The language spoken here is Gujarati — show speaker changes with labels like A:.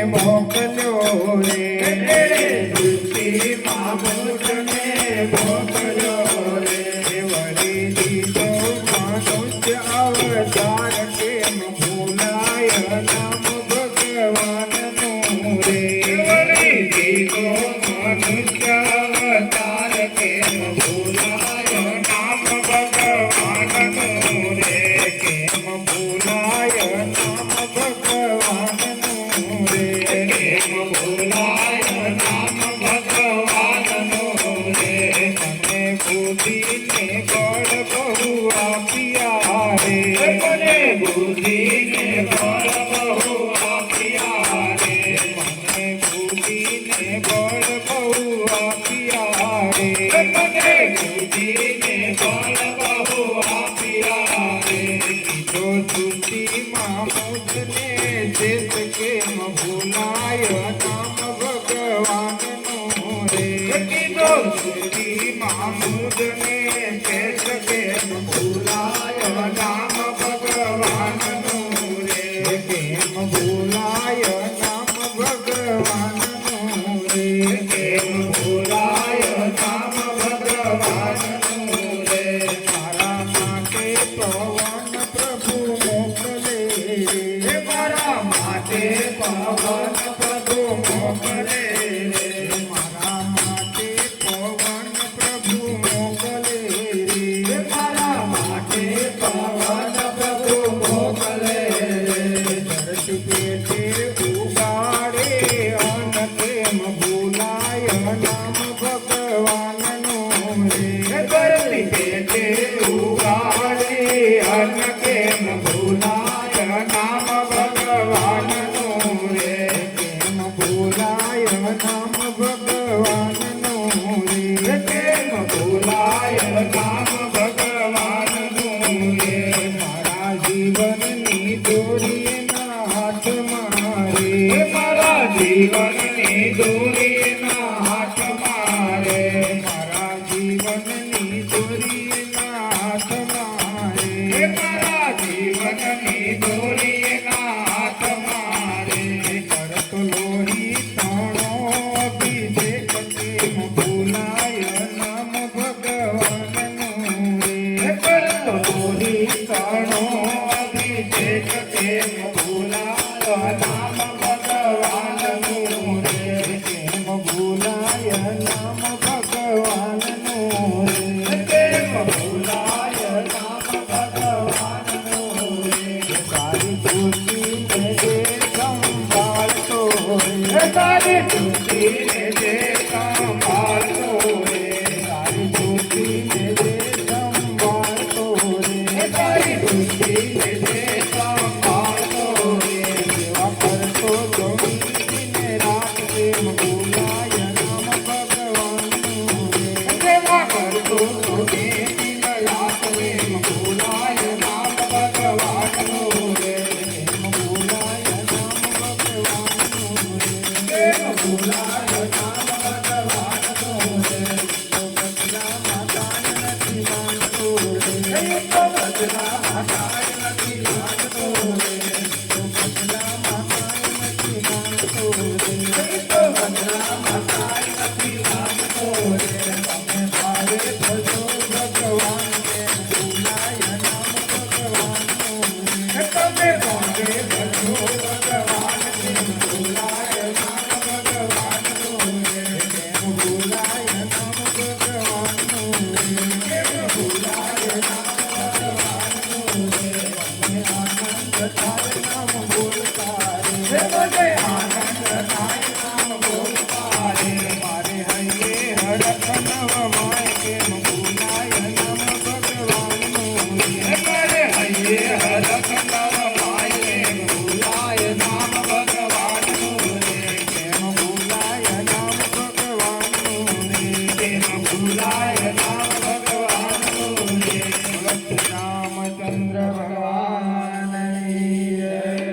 A: મોકલ્યો રે દૃષ્ટિ મામૂદને મોકલ્યો રે વળી દીધો મનુષ્ય અવતાર કેમ ભૂલાય નામ ભગવાનનું રે વળી દીધો મનુષ્ય અવતાર કેમ ભૂલાય નામ ભગવાનનું રે કેમ ભૂલાય નામ ભગવાનનું રે કેમ ભૂલાય નામ ભગવાનનું રે મને બુદ્ધિને બળ બહુ આપ્યા રે મને બુદ્ધિને બળ બહુ આપ્યા રે મને બુદ્ધિને બળ બહુ આપ્યા રે મને બુદ્ધિને બળ બહુ આપ્યા રે કીધો સૃષ્ટિમાં મુજને શેષ કેમ ભૂલાય નામ ભગવાનનું રે કીધો સૃષ્ટિમાં મુજને શેષ કેમ ભૂલાય નામ ભગવાનનું રે કેમ ભૂલાય નામ ભગવાનનું રે કેમ ભૂલાય નામ ભગવાનનું રે મારા માટે પવન પ્રભુ મોકલે રે મારા માટે પવન પ્રભુ મોકલે રે મારા માટે પવન પ્રભુ મોકલે રે મારા માટે પવન પ્રભુ મોકલે રે ધરતી પેટે ઉગાડે અન્ન કેમ ભૂલાય નામ ભગવાનનું રે ધરતી પેટે ઉગાડે અન્ન કેમ ભૂલાય નામ ભગવાનનું રે કેમ ભૂલાય નામ ભગવાનનું રે કેમ ભૂલાય નામ ભગવાનનું રે મારા જીવનની દોરીના હાથમાં રે મારા જીવનની દોરીના હાથમાં રે મારા જીવનની દોરીના હાથમાં રે મારા જીવનની દોરીના હાથમાં રે કરતો લોહી તણો અભિષેક કેમ ભૂલાય નામ ભગવાનનું રે કરતો લોહી તણો અભિષેક કેમ ભૂલાય નામ ભગવાનનું રે કેમ ભૂલાય નામ ભગવાનનું રે કેમ ભૂલાય નામ ભગવાનનું રે તારી ખુશીને જે સંભાળતો રે તારી ખુશીને જે સંભાળતો રે તારી ખુશીને જે સંભાળતો રે તારી ખુશીને જે સંભાળતો રે સેવા કરતો જોઈને રાત કેમ ભૂલાય નામ ભગવાનનું રે સેવા કરતો જોઈને રાત કેમ ભૂલાય નામ ભગવાનનું રે કેમ ભૂલાય નામ ભગવાનનું રે કેમ ભૂલાય નામ ભગવાનનું રે તો બદલા માતા નથી માનતો રે તો બદલા માતા